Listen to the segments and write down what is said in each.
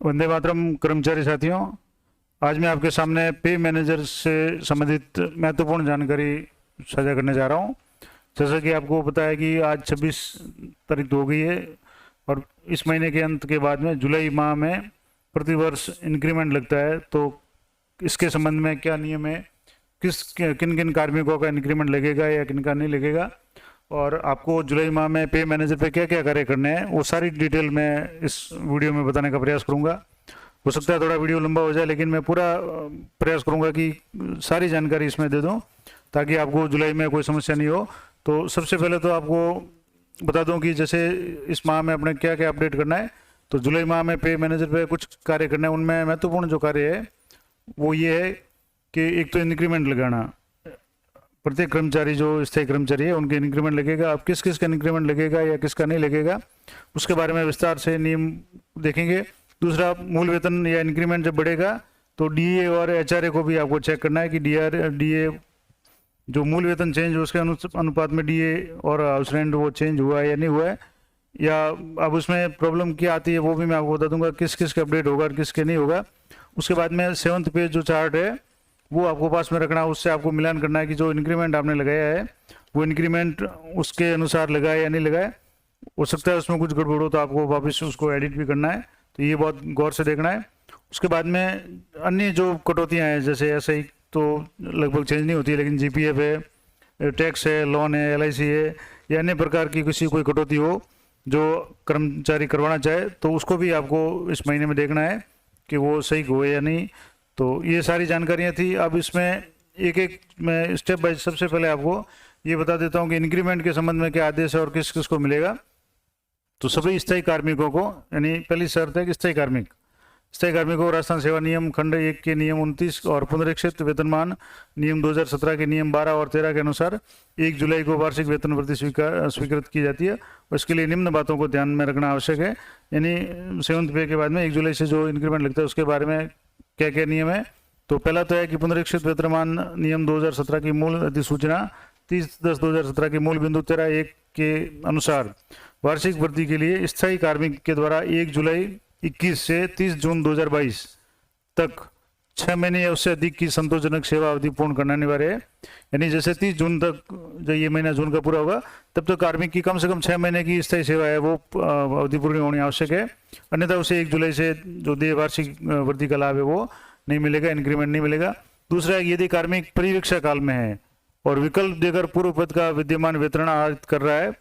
वंदे मातरम कर्मचारी साथियों, आज मैं आपके सामने पे मैनेजर से संबंधित महत्वपूर्ण जानकारी साझा करने जा रहा हूं। जैसा कि आपको पता है कि आज 26 तारीख तो हो गई है और इस महीने के अंत के बाद में जुलाई माह में प्रतिवर्ष इंक्रीमेंट लगता है। तो इसके संबंध में क्या नियम है, किन किन कार्मिकों का इंक्रीमेंट लगेगा या किन का नहीं लगेगा, और आपको जुलाई माह में पे मैनेजर पे क्या क्या कार्य करने हैं, वो सारी डिटेल मैं इस वीडियो में बताने का प्रयास करूंगा। हो सकता है थोड़ा वीडियो लंबा हो जाए, लेकिन मैं पूरा प्रयास करूंगा कि सारी जानकारी इसमें दे दूं ताकि आपको जुलाई में कोई समस्या नहीं हो। तो सबसे पहले तो आपको बता दूं कि जैसे इस माह में अपने क्या क्या अपडेट करना है। तो जुलाई माह में पे मैनेजर पे कुछ कार्य करना है। उनमें महत्वपूर्ण जो कार्य है वो ये है कि एक तो इंक्रीमेंट लगाना। प्रत्येक कर्मचारी जो स्थायी कर्मचारी है उनके इंक्रीमेंट लगेगा। अब किस किस का इंक्रीमेंट लगेगा या किसका नहीं लगेगा उसके बारे में विस्तार से नियम देखेंगे। दूसरा, मूल वेतन या इंक्रीमेंट जब बढ़ेगा तो डीए और एचआरए को भी आपको चेक करना है कि डीए जो मूल वेतन चेंज उसके अनुपात में डीए और हाउस रेंट वो चेंज हुआ है या नहीं हुआ है, या अब उसमें प्रॉब्लम क्या आती है वो भी मैं आपको बता दूंगा, किस किस का अपडेट होगा और किसके नहीं होगा। उसके बाद में 7th पेज जो चार्ट है वो आपको पास में रखना है। उससे आपको मिलान करना है कि जो इंक्रीमेंट आपने लगाया है वो इंक्रीमेंट उसके अनुसार लगाए या नहीं लगाए। हो सकता है उसमें कुछ गड़बड़ हो तो आपको वापस उसको एडिट भी करना है, तो ये बहुत गौर से देखना है। उसके बाद में अन्य जो कटौतियाँ हैं, जैसे ऐसे ही तो लगभग चेंज नहीं होती है, लेकिन जीपीएफ है, टैक्स है, लोन है, एलआईसी है, या अन्य प्रकार की किसी कोई कटौती हो जो कर्मचारी करवाना चाहे तो उसको भी आपको इस महीने में देखना है कि वो सही हो या नहीं। तो ये सारी जानकारियाँ थी। अब इसमें एक एक मैं स्टेप बाय सबसे पहले आपको ये बता देता हूँ कि इंक्रीमेंट के संबंध में क्या आदेश है और किस किस को मिलेगा। तो सभी स्थायी कार्मिकों को, यानी पहली शर्त है कि स्थायी कार्मिकों को राजस्थान सेवा नियम खंड 1 के नियम 29 और पुनरीक्षित वेतनमान नियम 2017 के नियम 12 और 13 के अनुसार 1 जुलाई को वार्षिक वेतन वृद्धि स्वीकृत की जाती है। और इसके लिए निम्न बातों को ध्यान में रखना आवश्यक है। यानी 7th पे के बाद में 1 जुलाई से जो इंक्रीमेंट लगता है उसके बारे में क्या क्या नियम है। तो पहला तो है कि पुनरीक्षित वेतनमान नियम 2017 की मूल अधिसूचना 30/10/2017 के मूल बिंदु 13(1) के अनुसार वार्षिक वृद्धि के लिए स्थायी कार्मिक के द्वारा 1 जुलाई 21 से 30 जून 2022 तक 6 महीने या उससे अधिक की संतोषजनक सेवा अवधि पूर्ण करना अनिवार्य है। यानी जैसे 30 जून तक जब ये महीना जून का पूरा होगा तब तक कार्मिक की कम से कम 6 महीने की स्थायी सेवा है वो अवधि पूर्ण होनी आवश्यक है। अन्यथा उसे 1 जुलाई से जो देय वार्षिक वृद्धि का लाभ है वो नहीं मिलेगा, इंक्रीमेंट नहीं मिलेगा। दूसरा, यदि कार्मिक परिवीक्षा काल में है और विकल्प देकर पूर्व पद का विद्यमान वेतन आरित कर रहा है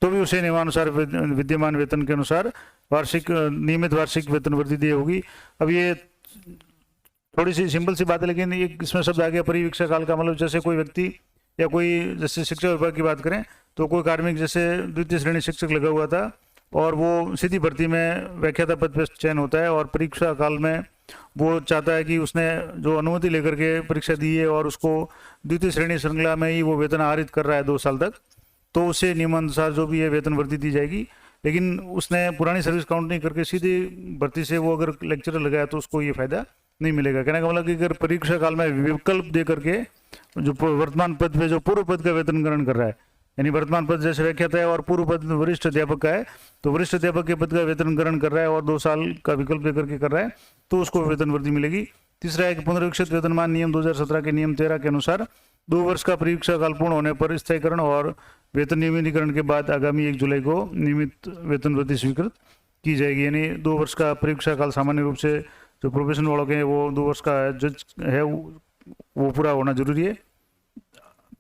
तो भी उसे नियमानुसार विद्यमान वेतन के अनुसार नियमित वार्षिक वेतन वृद्धि दी होगी। अब ये थोड़ी सी सिंपल सी बात है, लेकिन एक इसमें शब्द आ गया परिवीक्षा काल का मतलब जैसे कोई व्यक्ति या कोई, जैसे शिक्षा विभाग की बात करें तो कोई कार्मिक जैसे द्वितीय श्रेणी शिक्षक लगा हुआ था और वो सीधी भर्ती में व्याख्याता पद पर चयन होता है और परीक्षा काल में वो चाहता है कि उसने जो अनुमति लेकर के परीक्षा दी है और उसको द्वितीय श्रेणी श्रृंखला में ही वो वेतन आहरित कर रहा है 2 साल तक, तो उसे नियमानुसार जो भी है वेतन वृद्धि दी जाएगी। लेकिन उसने पुरानी सर्विस काउंट नहीं करके सीधी भर्ती से वो अगर लेक्चरर लगाया तो उसको ये फायदा नहीं मिलेगा। कहने का मतलब कि अगर परीक्षा काल में विकल्प दे करके जो वर्तमान पद पे जो पूर्व पद का वेतन ग्रहण कर रहा है, यानी वर्तमान पद जैसे व्याख्याता है और पूर्व पद वरिष्ठ अध्यापक का है, तो वरिष्ठ अध्यापक के पद का वेतन ग्रहण कर रहा है और 2 साल का विकल्प देकर के कर रहा है तो उसको वेतन वृद्धि मिलेगी। तीसरा है कि पुनरीक्षित वेतनमान नियम 2017 के नियम 13 के अनुसार 2 वर्ष का परीक्षा काल पूर्ण होने पर स्थायीकरण और वेतन नियमितीकरण के बाद आगामी 1 जुलाई को नियमित वेतन वृद्धि स्वीकृत की जाएगी। यानी 2 वर्ष का परीक्षा काल सामान्य रूप से जो प्रोफेशन वालों के हैं वो 2 वर्ष का जज है वो पूरा होना जरूरी है।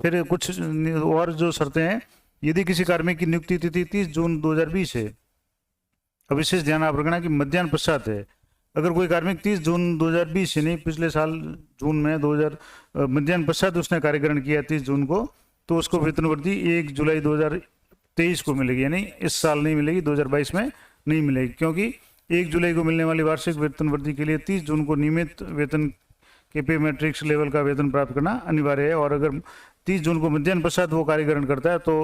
फिर कुछ और जो शर्तें हैं, यदि किसी कार्मिक की नियुक्ति तिथि 30 जून 2020 है, अब विशेष ध्यान आप रखना कि मध्याह्न पश्चात है। अगर कोई कार्मिक 30 जून 2020 यानी पिछले साल जून में मध्याह्न पश्चात उसने कार्य ग्रहण किया 30 जून को, तो उसको वेतन वृद्धि 1 जुलाई 2023 को मिलेगी। यानी इस साल नहीं मिलेगी, 2022 में नहीं मिलेगी, क्योंकि 1 जुलाई को मिलने वाली वार्षिक वेतन वृद्धि के लिए 30 जून को नियमित वेतन के पे मैट्रिक्स लेवल का वेतन प्राप्त करना अनिवार्य है। और अगर 30 जून को मध्याह्न पश्चात वो कार्य ग्रहण करता है तो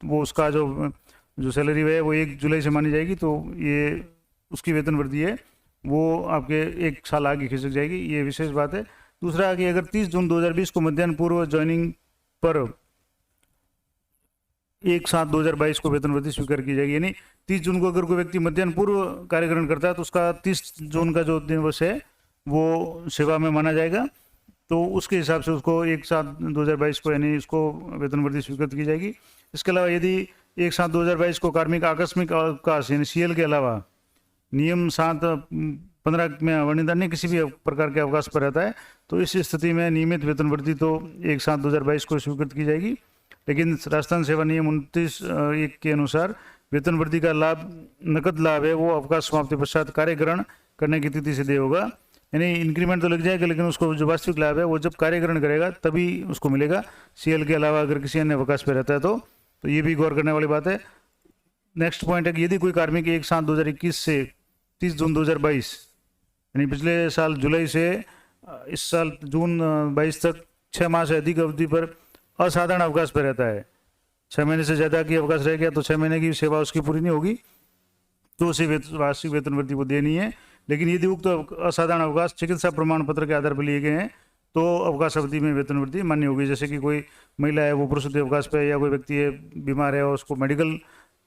वो उसका जो सैलरी है वो 1 जुलाई से मानी जाएगी, तो ये उसकी वेतन वृद्धि है वो आपके 1 साल आगे खिसक जाएगी, ये विशेष बात है। दूसरा कि अगर 30 जून 2020 को मध्याह्न पूर्व ज्वाइनिंग पर 1/7/2022 को वेतन वृद्धि स्वीकार की जाएगी। यानी 30 जून को अगर कोई व्यक्ति मध्याह्न पूर्व कार्य ग्रहण करता है तो उसका 30 जून का जो दिवस है वो सेवा में माना जाएगा। तो उसके हिसाब से उसको 1/7/2022 को यानी उसको वेतन वृद्धि स्वीकृत की जाएगी। इसके अलावा यदि 1/7/2022 को कार्मिक आकस्मिक अवकाश यानी CL के अलावा नियम 7-15 में वर्णित अन्य किसी भी प्रकार के अवकाश पर रहता है तो इस स्थिति में नियमित वेतन वृद्धि तो 1/7/2022 को स्वीकृत की जाएगी। लेकिन राजस्थान सेवा नियम 29(1) के अनुसार वेतन वृद्धि का लाभ नकद लाभ है वो अवकाश समाप्ति पश्चात कार्य ग्रहण करने की तिथि से देय होगा। यानी इंक्रीमेंट तो लग जाएगा लेकिन उसको जो वास्तविक लाभ है वो जब कार्य ग्रहण करेगा तभी उसको मिलेगा। CL के अलावा अगर किसी अन्य अवकाश पर रहता है तो ये भी गौर करने वाली बात है। नेक्स्ट पॉइंट है कि यदि कोई कार्मिक 1/7/2021 से 30 जून 2022 यानी पिछले साल जुलाई से इस साल जून 22 तक 6 माह से अधिक अवधि पर असाधारण अवकाश पर रहता है, 6 महीने से ज़्यादा की अवकाश रह गया तो 6 महीने की सेवा उसकी पूरी नहीं होगी तो उसे वार्षिक वेतन वृद्धि वो देनी है। लेकिन यदि उक्त असाधारण अवकाश चिकित्सा प्रमाण पत्र के आधार पर लिए गए हैं तो अवकाश अवधि में वेतन वृद्धि मान्य होगी। जैसे कि कोई महिला है वो प्रसूति अवकाश पे है या कोई व्यक्ति है बीमार है और उसको मेडिकल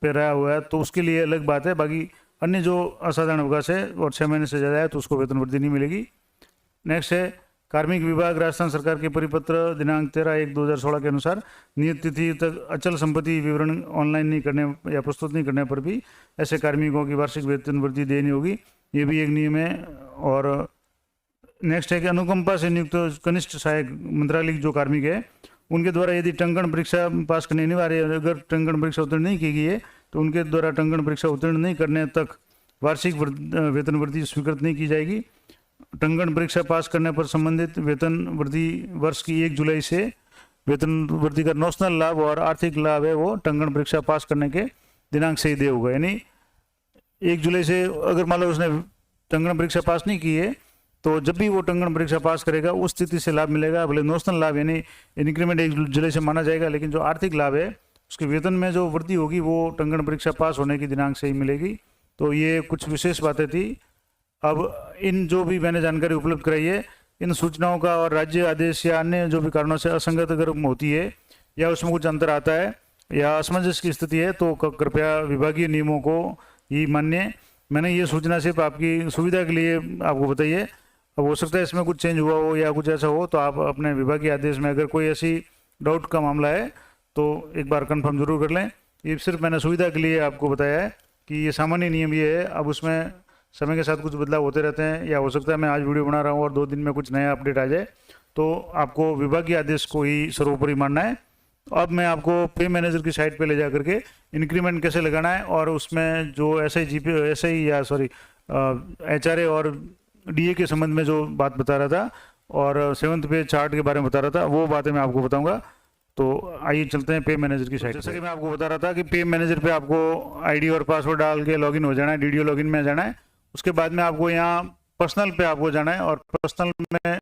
पे रहा हुआ है तो उसके लिए अलग बात है। बाकी अन्य जो असाधारण अवकाश है और 6 महीने से ज़्यादा है तो उसको वेतन वृद्धि नहीं मिलेगी। नेक्स्ट है कार्मिक विभाग राजस्थान सरकार के परिपत्र दिनांक 13/1/2016 के अनुसार नियत तिथि तक अचल संपत्ति विवरण ऑनलाइन नहीं करने या प्रस्तुत नहीं करने पर भी ऐसे कार्मिकों की वार्षिक वेतन वृद्धि देनी होगी, ये भी एक नियम है। और नेक्स्ट है कि अनुकंपा से नियुक्त कनिष्ठ सहायक मंत्रालय जो कार्मिक है उनके द्वारा यदि टंकण परीक्षा पास करनी अनिवार्य है, अगर टंकण परीक्षा उत्तीर्ण नहीं की गई है तो उनके द्वारा टंकण परीक्षा उत्तीर्ण नहीं करने तक वार्षिक वेतन वृद्धि स्वीकृत नहीं की जाएगी। टंकण परीक्षा पास करने पर संबंधित वेतन वृद्धि वर्ष की 1 जुलाई से वेतन वृद्धि का नॉशनल लाभ और आर्थिक लाभ है वो टंकण परीक्षा पास करने के दिनांक से ही देय होगा। यानी 1 जुलाई से अगर मान लो उसने टंकण परीक्षा पास नहीं की है तो जब भी वो टंकण परीक्षा पास करेगा उस स्थिति से लाभ मिलेगा। भले नॉशनल लाभ यानी इंक्रीमेंट 1 जुलाई से माना जाएगा लेकिन जो आर्थिक लाभ है उसके वेतन में जो वृद्धि होगी वो टंकण परीक्षा पास होने की दिनांक से ही मिलेगी। तो ये कुछ विशेष बातें थी। अब इन जो भी मैंने जानकारी उपलब्ध कराई है इन सूचनाओं का और राज्य आदेश या अन्य जो भी कारणों से असंगत अगर होती है या उसमें कुछ अंतर आता है या असमंजस की स्थिति है तो कृपया विभागीय नियमों को ही मानिए। मैंने ये सूचना सिर्फ आपकी सुविधा के लिए आपको बताई है। अब हो सकता है इसमें कुछ चेंज हुआ हो या कुछ ऐसा हो तो आप अपने विभागीय आदेश में अगर कोई ऐसी डाउट का मामला है तो एक बार कंफर्म जरूर कर लें। ये सिर्फ मैंने सुविधा के लिए आपको बताया है कि ये सामान्य नियम ये है। अब उसमें समय के साथ कुछ बदलाव होते रहते हैं या हो सकता है मैं आज वीडियो बना रहा हूँ और 2 दिन में कुछ नया अपडेट आ जाए तो आपको विभागीय आदेश को ही सर्वोपरि मानना है। अब मैं आपको पे मैनेजर की साइट पे ले जा करके इंक्रीमेंट कैसे लगाना है और उसमें जो SI या सॉरी HRA और DA के संबंध में जो बात बता रहा था और 7th पे चार्ट के बारे में बता रहा था वो बातें मैं आपको बताऊंगा। तो आइए चलते हैं पे मैनेजर की साइट। जैसा कि मैं आपको बता रहा था कि पे मैनेजर पे आपको ID और पासवर्ड डाल के लॉगिन हो जाना है, DDO लॉगिन में जाना है। उसके बाद में आपको यहाँ पर्सनल पे आपको जाना है और पर्सनल में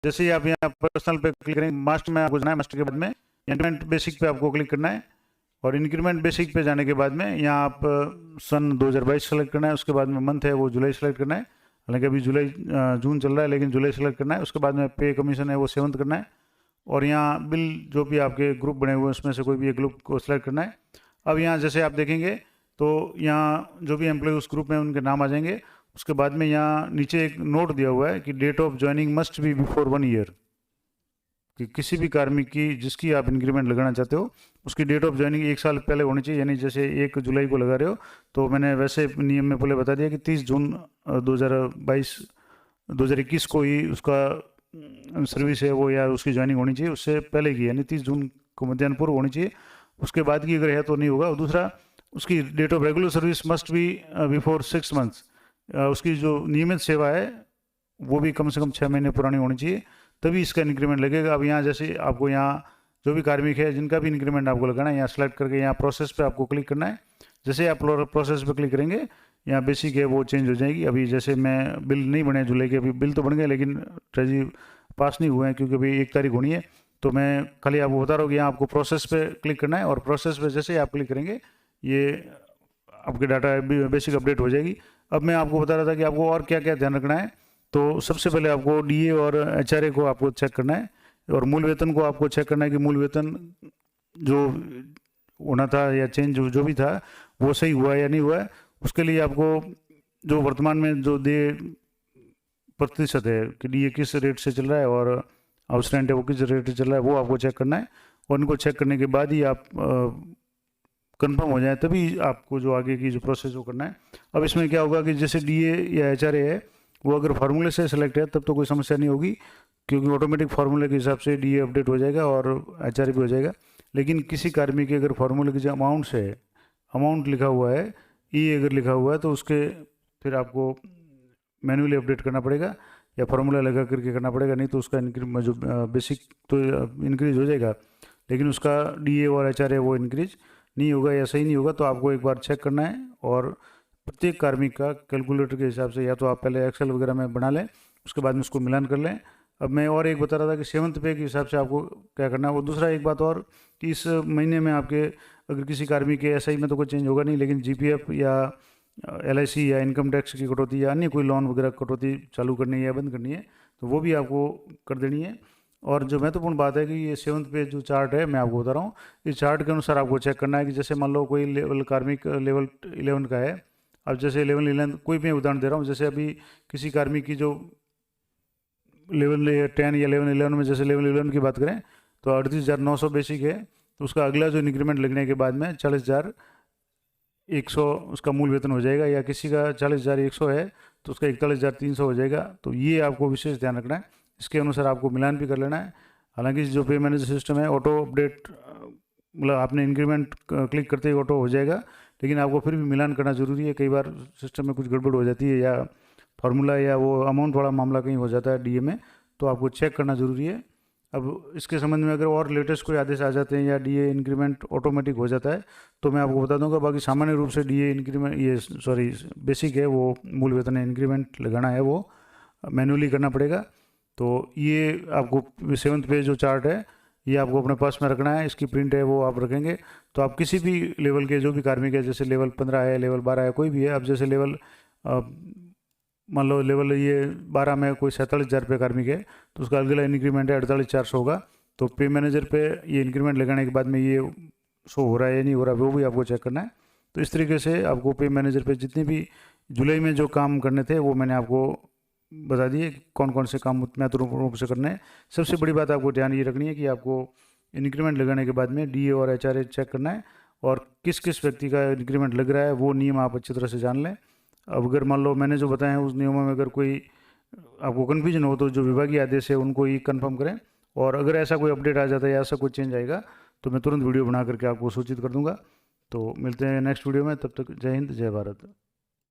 जैसे ही आप यहाँ पर्सनल पे क्लिक करेंगे मास्टर में आपको जाना है। मास्टर के बाद में इंक्रीमेंट बेसिक पे आपको क्लिक करना है और इंक्रीमेंट बेसिक पे जाने के बाद में यहाँ आप सन 2022 सेलेक्ट करना है। उसके बाद में मंथ है वो जुलाई सेलेक्ट करना है, हालांकि अभी जून चल रहा है लेकिन जुलाई सेलेक्ट करना है। उसके बाद में पे कमीशन है वो 7th करना है और यहाँ बिल जो भी आपके ग्रुप बने हुए हैं उसमें से कोई भी एक ग्रुप को सिलेक्ट करना है। अब यहाँ जैसे आप देखेंगे तो यहाँ जो भी एम्प्लॉय उस ग्रुप में उनके नाम आ जाएंगे। उसके बाद में यहाँ नीचे एक नोट दिया हुआ है कि date of joining must be before 1 year, कि किसी भी कार्मिक की जिसकी आप इंक्रीमेंट लगाना चाहते हो उसकी डेट ऑफ ज्वाइनिंग 1 साल पहले होनी चाहिए। यानी जैसे 1 जुलाई को लगा रहे हो तो मैंने वैसे नियम में पहले बता दिया कि 30 जून 2021 को ही उसका सर्विस है वो या उसकी ज्वाइनिंग होनी चाहिए, उससे पहले की यानी 30 जून को मध्याह्न पूर्व होनी चाहिए। उसके बाद की अगर है तो नहीं होगा। और दूसरा उसकी date of regular service must be before 6 months, उसकी जो नियमित सेवा है वो भी कम से कम 6 महीने पुरानी होनी चाहिए तभी इसका इंक्रीमेंट लगेगा। अब यहाँ जैसे आपको यहाँ जो भी कार्मिक है जिनका भी इंक्रीमेंट आपको लगाना है यहाँ सेलेक्ट करके यहाँ प्रोसेस पे आपको क्लिक करना है। जैसे आप प्रोसेस पे क्लिक करेंगे यहाँ बेसिक है वो चेंज हो जाएगी। अभी जैसे मैं बिल नहीं बने जुलाई के, अभी बिल तो बन गए लेकिन ट्रेजरी पास नहीं हुए हैं क्योंकि अभी 1 तारीख होनी है। तो मैं खाली आपको बता रहा हूँ कि यहाँ आपको प्रोसेस पे क्लिक करना है और प्रोसेस पे जैसे ही आप क्लिक करेंगे ये आपके डाटा बेसिक अपडेट हो जाएगी। अब मैं आपको बता रहा था कि आपको और क्या क्या ध्यान रखना है। तो सबसे पहले आपको DA और HRA को आपको चेक करना है और मूल वेतन को आपको चेक करना है कि मूल वेतन जो होना था या चेंज जो भी था वो सही हुआ या नहीं हुआ है, उसके लिए आपको जो वर्तमान में जो दे प्रतिशत है कि डीए किस रेट से चल रहा है और आउटस्टैंड है वो किस रेट से चल रहा है, वो आपको चेक करना है। और उनको चेक करने के बाद ही आप कंफर्म हो जाए तभी आपको जो आगे की जो प्रोसेस वो करना है। अब इसमें क्या होगा कि जैसे डीए या एचआरए है वो अगर फार्मूले से सिलेक्ट है तब तो कोई समस्या नहीं होगी, क्योंकि ऑटोमेटिक फार्मूले के हिसाब से डीए अपडेट हो जाएगा और एचआरए भी हो जाएगा। लेकिन किसी कार्मिक के अगर फार्मूले के जो अमाउंट है, अमाउंट लिखा हुआ है, ई अगर लिखा हुआ है तो उसके फिर आपको मैन्युअली अपडेट करना पड़ेगा या फार्मूला लगा करके करना पड़ेगा, नहीं तो उसका जो बेसिक तो इंक्रीज हो जाएगा लेकिन उसका डीए और एचआरए वो इंक्रीज नहीं होगा या सही नहीं होगा। तो आपको एक बार चेक करना है और प्रत्येक कार्मिक का कैलकुलेटर के हिसाब से या तो आप पहले एक्सेल वगैरह में बना लें, उसके बाद में उसको मिलान कर लें। अब मैं और एक बता रहा था कि 7th पे के हिसाब से आपको क्या करना है। वो दूसरा एक बात और कि इस महीने में आपके अगर किसी कार्मिक के एसआई में तो कोई चेंज होगा नहीं, लेकिन जीपीएफ या एलआईसी या इनकम टैक्स की कटौती या अन्य कोई लोन वगैरह कटौती चालू करनी है या बंद करनी है तो वो भी आपको कर देनी है। और जो महत्वपूर्ण बात है कि ये 7th पे जो चार्ट है मैं आपको बता रहा हूँ, इस चार्ट के अनुसार आपको चेक करना है कि जैसे मान लो कोई लेवल कार्मिक लेवल 11 का है। अब जैसे लेवल 11 कोई भी उदाहरण दे रहा हूँ, जैसे अभी किसी कार्मिक की जो लेवल 10 या लेवल 11 में जैसे लेवल 11 की बात करें तो 38,900 बेसिक है, तो उसका अगला जो इंक्रीमेंट लगने के बाद में 40,100 उसका मूल वेतन हो जाएगा, या किसी का 40,100 है तो उसका 41,300 हो जाएगा। तो ये आपको विशेष ध्यान रखना है, इसके अनुसार आपको मिलान भी कर लेना है। हालांकि जो पे मैनेजर सिस्टम है ऑटो अपडेट, मतलब आपने इंक्रीमेंट क्लिक करते ही ऑटो हो जाएगा, लेकिन आपको फिर भी मिलान करना ज़रूरी है। कई बार सिस्टम में कुछ गड़बड़ हो जाती है या फार्मूला या वो अमाउंट वाला मामला कहीं हो जाता है डीए में, तो आपको चेक करना ज़रूरी है। अब इसके संबंध में अगर और लेटेस्ट कोई आदेश आ जाते हैं या डीए इंक्रीमेंट ऑटोमेटिक हो जाता है तो मैं आपको बता दूंगा। बाकी सामान्य रूप से डीए इंक्रीमेंट ये बेसिक है वो मूल वेतन है, इंक्रीमेंट लगाना है वो मैन्युअली करना पड़ेगा। तो ये आपको 7th पे जो चार्ट है ये आपको अपने पास में रखना है, इसकी प्रिंट है वो आप रखेंगे। तो आप किसी भी लेवल के जो भी कार्मिक है, जैसे लेवल 15 है, लेवल 12 है, कोई भी है, अब जैसे लेवल मान लो लेवल ये 12 में कोई 47,000 रुपये कार्मिक है तो उसका अगला इंक्रीमेंट है 48,400 होगा। तो पे मैनेजर पे ये इंक्रीमेंट लगाने के बाद में ये शो हो रहा है या नहीं हो रहा है वो भी आपको चेक करना है। तो इस तरीके से आपको पे मैनेजर पे जितने भी जुलाई में जो काम करने थे वो मैंने आपको बता दिए कौन कौन से काम महत्वपूर्ण रूप से करने हैं। सबसे बड़ी बात आपको ध्यान ये रखनी है कि आपको इंक्रीमेंट लगाने के बाद में डीए और एचआरए चेक करना है और किस किस व्यक्ति का इंक्रीमेंट लग रहा है वो नियम आप अच्छी तरह से जान लें। अब अगर मान लो मैंने जो बताया है उस नियमों में अगर कोई आपको कन्फ्यूजन हो तो जो विभागीय आदेश है उनको ही कंफर्म करें, और अगर ऐसा कोई अपडेट आ जाता है या ऐसा कोई चेंज आएगा तो मैं तुरंत वीडियो बना करके आपको सूचित कर दूंगा। तो मिलते हैं नेक्स्ट वीडियो में, तब तक जय हिंद जय भारत।